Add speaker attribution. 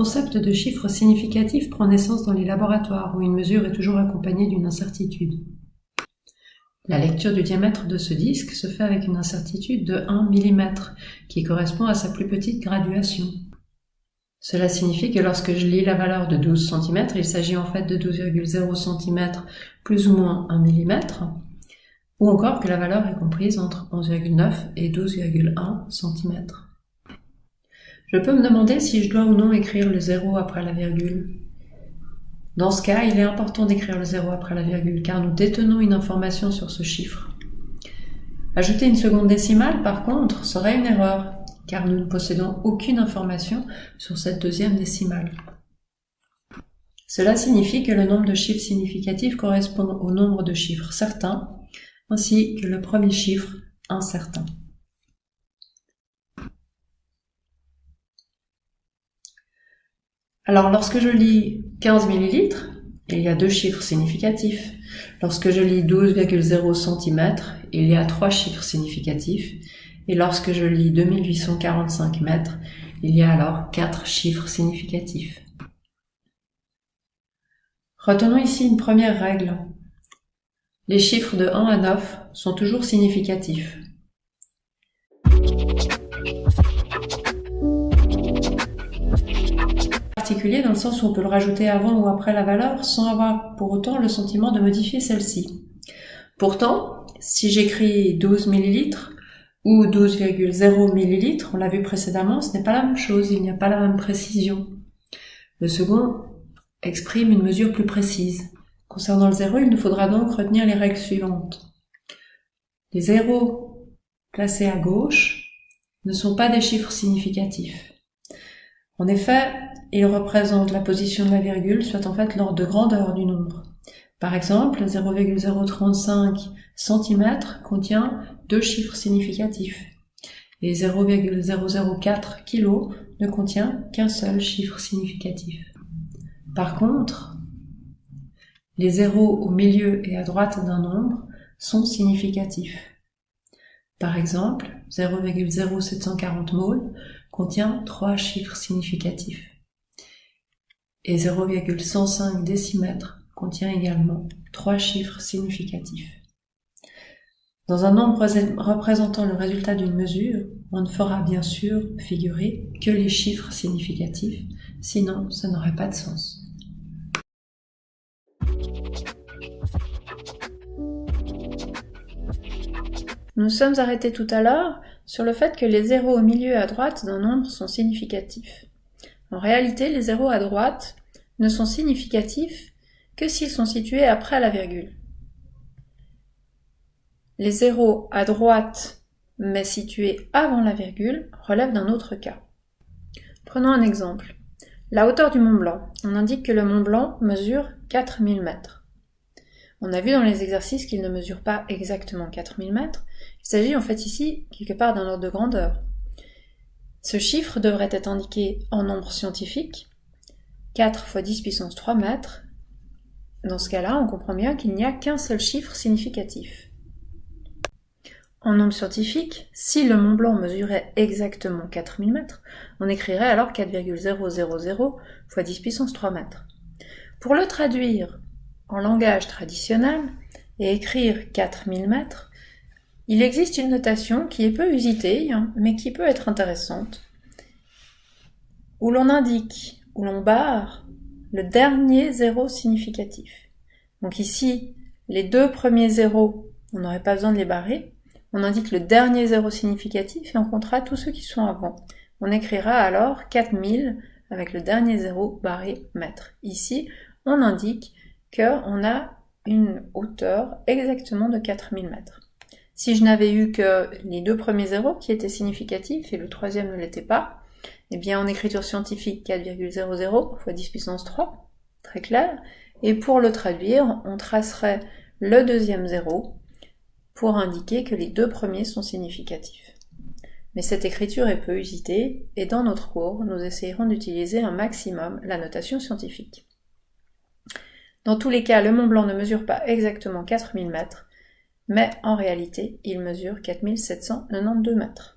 Speaker 1: concept de chiffre significatif prend naissance dans les laboratoires où une mesure est toujours accompagnée d'une incertitude. La lecture du diamètre de ce disque se fait avec une incertitude de 1 mm, qui correspond à sa plus petite graduation. Cela signifie que lorsque je lis la valeur de 12 cm, il s'agit en fait de 12,0 cm plus ou moins 1 mm, ou encore que la valeur est comprise entre 11,9 et 12,1 cm. Je peux me demander si je dois ou non écrire le 0 après la virgule. Dans ce cas, il est important d'écrire le 0 après la virgule, car nous détenons une information sur ce chiffre. Ajouter une seconde décimale, par contre, serait une erreur, car nous ne possédons aucune information sur cette deuxième décimale. Cela signifie que le nombre de chiffres significatifs correspond au nombre de chiffres certains, ainsi que le premier chiffre incertain. Alors, lorsque je lis 15 ml, il y a deux chiffres significatifs. Lorsque je lis 12,0 cm, il y a trois chiffres significatifs. Et lorsque je lis 2845 mètres, il y a alors 4 chiffres significatifs. Retenons ici une première règle. Les chiffres de 1 à 9 sont toujours significatifs. Particulier dans le sens où on peut le rajouter avant ou après la valeur sans avoir pour autant le sentiment de modifier celle-ci. Pourtant, si j'écris 12 ml ou 12,0 ml, on l'a vu précédemment, ce n'est pas la même chose, il n'y a pas la même précision. Le second exprime une mesure plus précise. Concernant le 0, il nous faudra donc retenir les règles suivantes. Les zéros placés à gauche ne sont pas des chiffres significatifs. En effet, ils représentent la position de la virgule, soit en fait l'ordre de grandeur du nombre. Par exemple, 0,035 cm contient deux chiffres significatifs et 0,004 kg ne contient qu'un seul chiffre significatif. Par contre, les zéros au milieu et à droite d'un nombre sont significatifs. Par exemple, 0,0740 mol contient 3 chiffres significatifs et 0,105 décimètres contient également 3 chiffres significatifs. Dans un nombre représentant le résultat d'une mesure, on ne fera bien sûr figurer que les chiffres significatifs, sinon ça n'aurait pas de sens. Nous nous sommes arrêtés tout à l'heure sur le fait que les zéros au milieu et à droite d'un nombre sont significatifs. En réalité, les zéros à droite ne sont significatifs que s'ils sont situés après la virgule. Les zéros à droite, mais situés avant la virgule, relèvent d'un autre cas. Prenons un exemple. La hauteur du Mont Blanc. On indique que le Mont Blanc mesure 4000 mètres. On a vu dans les exercices qu'il ne mesure pas exactement 4000 mètres. Il s'agit en fait ici quelque part d'un ordre de grandeur. Ce chiffre devrait être indiqué en nombre scientifique, 4 fois 10 puissance 3 mètres. Dans ce cas-là, on comprend bien qu'il n'y a qu'un seul chiffre significatif. En nombre scientifique, si le Mont Blanc mesurait exactement 4000 mètres, on écrirait alors 4,000 fois 10 puissance 3 mètres. Pour le traduire en langage traditionnel et écrire 4000 mètres, il existe une notation qui est peu usitée, mais qui peut être intéressante, où l'on indique, où l'on barre le dernier zéro significatif. Donc ici, les deux premiers zéros, on n'aurait pas besoin de les barrer, on indique le dernier zéro significatif et on comptera tous ceux qui sont avant. On écrira alors 4000 avec le dernier zéro barré mètre. Ici, on indique qu'on a une hauteur exactement de 4000 mètres. Si je n'avais eu que les deux premiers zéros qui étaient significatifs et le troisième ne l'était pas, eh bien en écriture scientifique 4,00 fois 10 puissance 3, très clair, et pour le traduire, on tracerait le deuxième zéro pour indiquer que les deux premiers sont significatifs. Mais cette écriture est peu usitée, et dans notre cours, nous essayerons d'utiliser un maximum la notation scientifique. Dans tous les cas, le Mont Blanc ne mesure pas exactement 4000 mètres, mais en réalité, il mesure 4792 mètres.